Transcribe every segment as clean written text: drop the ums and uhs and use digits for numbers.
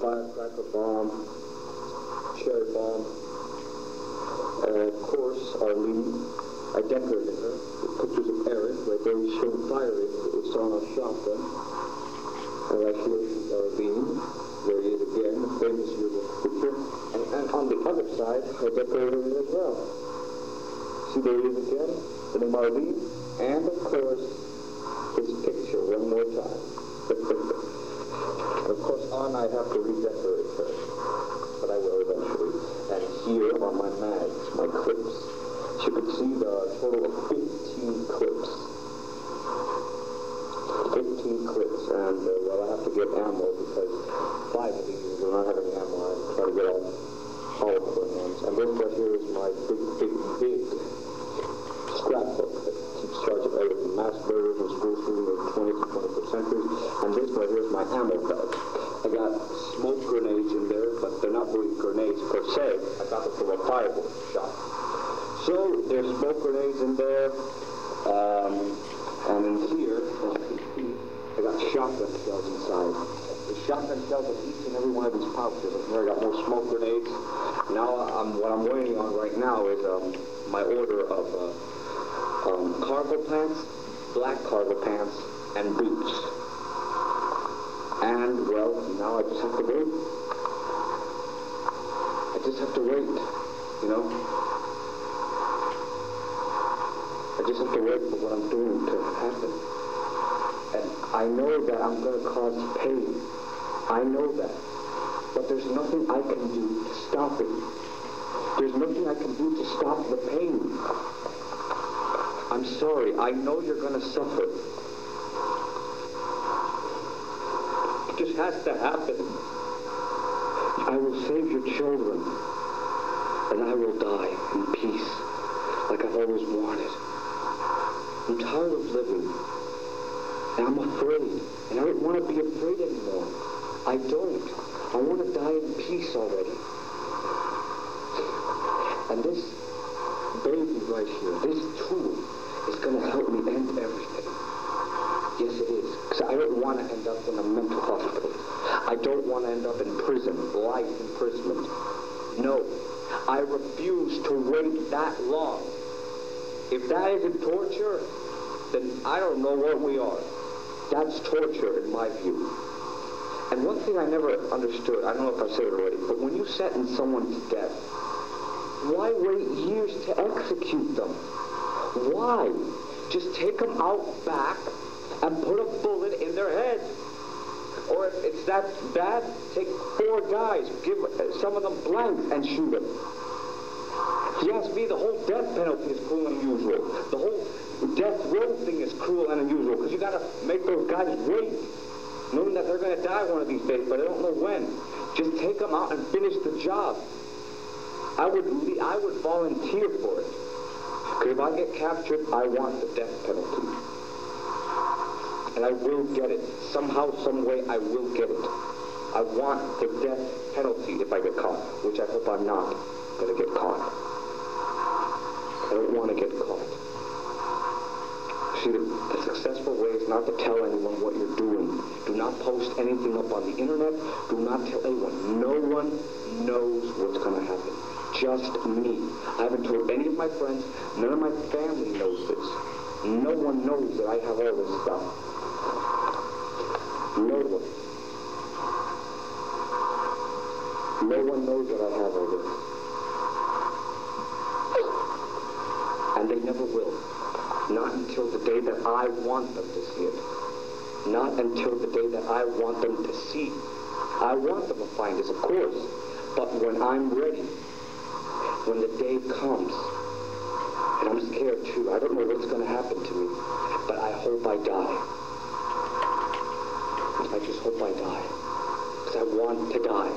firecracker bomb, cherry bomb. Of course, our lead, I decorated her with pictures of Eric, right there we showed firing. It was on a shotgun. And right here is our lead. There he is again, the famous yearbook picture. And on the other side, I decorated it as well. See, there he is again, the name Arlene, and of course, his picture one more time. And of course, on I have to redecorate her, but I will eventually. And here are my mags, my clips. As you can see, there are a total of 15 clips. 15 clips, and well, I have to get ammo because 5 of these are not having ammo. I try to get all of the ones. And this right here is my big scrapbook that keeps charge of everything. Mass murders and school shootings of 20th to 21st centuries. And this right here is my ammo belt. I got smoke grenades in there, but they're not really grenades per se. I got them from a fireball shop. So there's smoke grenades in there, and in here, as you can see, I got shotgun shells inside. The shotgun shells of each and every one of these pouches. And here I got more smoke grenades. Now what I'm waiting on right now is my order of cargo pants, black cargo pants, and boots. And, well, now I just have to wait. I just have to wait, you know? I just have to wait for what I'm doing to happen. And I know that I'm going to cause pain. I know that. But there's nothing I can do to stop it. There's nothing I can do to stop the pain. I'm sorry. I know you're going to suffer. It just has to happen. I will save your children, and I will die in peace, like I've always wanted. I'm tired of living, and I'm afraid, and I don't want to be afraid anymore. I don't. I want to die in peace already. And this baby right here, this tool, is going to help me end everything. Yes, it is. Because I don't want to end up in a mental hospital. I don't want to end up in prison, life imprisonment. No, I refuse to wait that long. If that isn't torture, then I don't know what we are. That's torture in my view. And one thing I never understood, I don't know if I said it already, but when you sentence someone to death, why wait years to execute them? Why? Just take them out back and put a bullet in their head. Or if it's that bad, take 4 guys, give some of them blanks and shoot them. If you ask me, the whole death penalty is cruel and unusual. The whole death row thing is cruel and unusual because you got to make those guys wait, knowing that they're going to die one of these days, but I don't know when. Just take them out and finish the job. I would volunteer for it. Because if I get captured, I want the death penalty. And I will get it. Somehow, some way, I will get it. I want the death penalty if I get caught, which I hope I'm not going to get caught. I don't want to get caught. See, the successful way is not to tell anyone what you're doing. Do not post anything up on the internet. Do not tell anyone. No one knows what's going to happen. Just me. I haven't told any of my friends. None of my family knows this. No one knows that I have all this stuff. No one. No one knows that I have all this. And they never will. Not until the day that I want them to see it. Not until the day that I want them to see. I want them to find this, of course. But when I'm ready, when the day comes, and I'm scared too, I don't know what's going to happen to me, but I hope I die. I just hope I die. Because I want to die.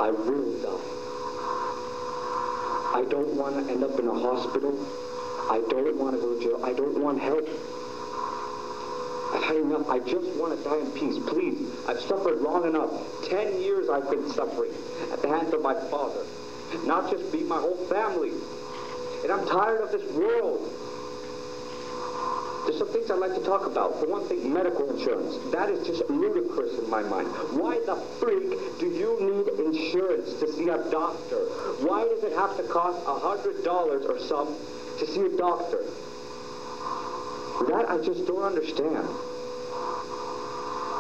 I will die. I don't want to end up in a hospital. I don't want to go to jail. I don't want help. I've had enough. I just want to die in peace. Please. I've suffered long enough. 10 years I've been suffering at the hands of my father. Not just me, my whole family. And I'm tired of this world. There's some things I'd like to talk about. For one thing, medical insurance. That is just ludicrous in my mind. Why the freak do you need insurance to see a doctor? Why does it have to cost $100 or some to see a doctor? That I just don't understand.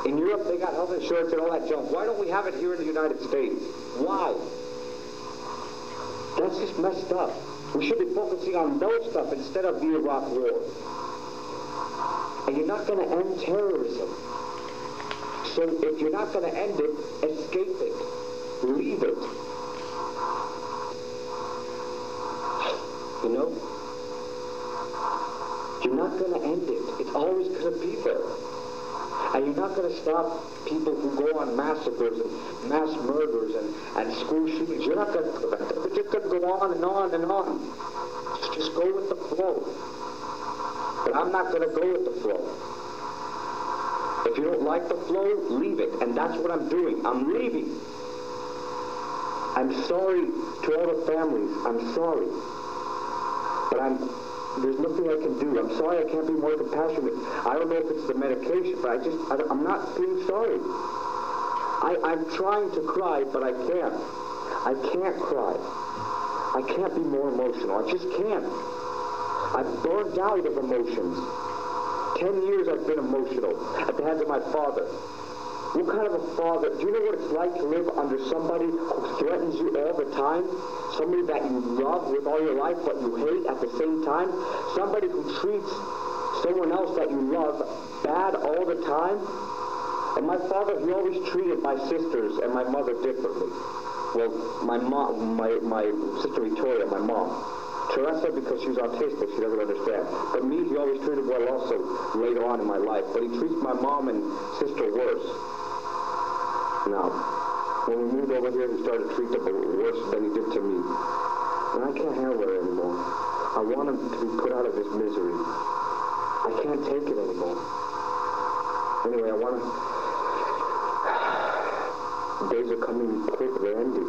In Europe, they got health insurance and all that junk. Why don't we have it here in the United States? Why? That's just messed up. We should be focusing on those stuff instead of the Iraq War. And you're not going to end terrorism. So if you're not going to end it, escape it. Leave it. You know? You're not going to end it. It's always going to be there. And you're not going to stop people who go on massacres and mass murders and school shootings. You're not going to prevent them. They're just going to go on and on and on. Just go with the flow. But I'm not going to go with the flow. If you don't like the flow, leave it. And that's what I'm doing. I'm leaving. I'm sorry to all the families. I'm sorry. But there's nothing I can do. I'm sorry I can't be more compassionate. I don't know if it's the medication, but I'm not feeling sorry. I'm trying to cry, but I can't. I can't cry. I can't be more emotional. I just can't. I've burned out of emotions. 10 years I've been emotional at the hands of my father. What kind of a father? Do you know what it's like to live under somebody who threatens you all the time? Somebody that you love with all your life, but you hate at the same time? Somebody who treats someone else that you love bad all the time? And my father, he always treated my sisters and my mother differently. Well, my sister Victoria, my mom. Teresa, because she's autistic, she doesn't understand. But me, he always treated well also later on in my life. But he treats my mom and sister worse. Now, when we moved over here, he started to treat them worse than he did to me. And I can't handle it anymore. I want him to be put out of his misery. I can't take it anymore. Anyway, days are coming quick, they're ending.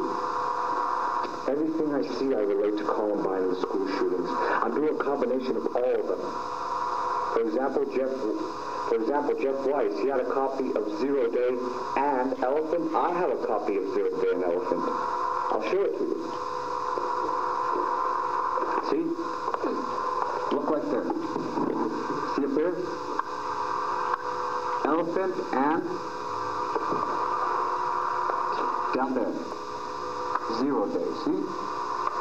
Everything I see, I relate to Columbine and the school shootings. I'm doing a combination of all of them. For example, Jeff Weiss, he had a copy of Zero Day and Elephant. I have a copy of Zero Day and Elephant. I'll show it to you. See? Look right there. See up there? Elephant and down there. Zero Day, see?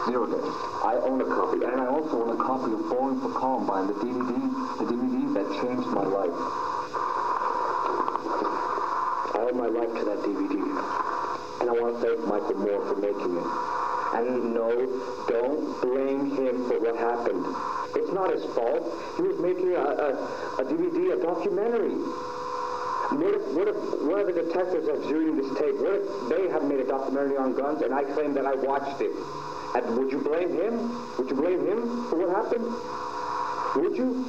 Zero Day. I own a copy, and I also own a copy of Bowling for Columbine, the DVD that changed my life. I owe my life to that DVD, and I want to thank Michael Moore for making it. And no, don't blame him for what happened. It's not his fault. He was making a DVD, a documentary. What if the detectives are viewing this tape? What if they have made a documentary on guns and I claim that I watched it? And would you blame him? Would you blame him for what happened? Would you?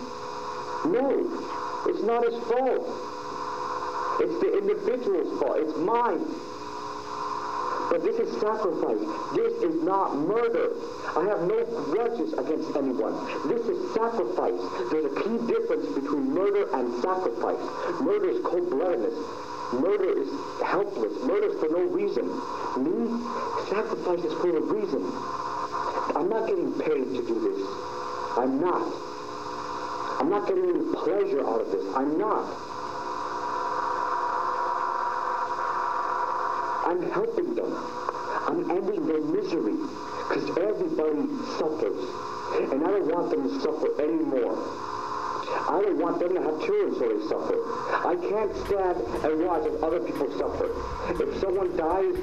No. It's not his fault. It's the individual's fault. It's mine. But this is sacrifice. This is not murder. I have no grudges against anyone. This is sacrifice. There's a key difference between murder and sacrifice. Murder is cold-bloodedness. Murder is helpless. Murder is for no reason. Me, sacrifice is for a reason. I'm not getting paid to do this. I'm not. I'm not getting any pleasure out of this. I'm not. I'm helping them. I'm ending their misery. Because everybody suffers. And I don't want them to suffer anymore. I don't want them to have children so they suffer. I can't stand and watch as other people suffer. If someone dies,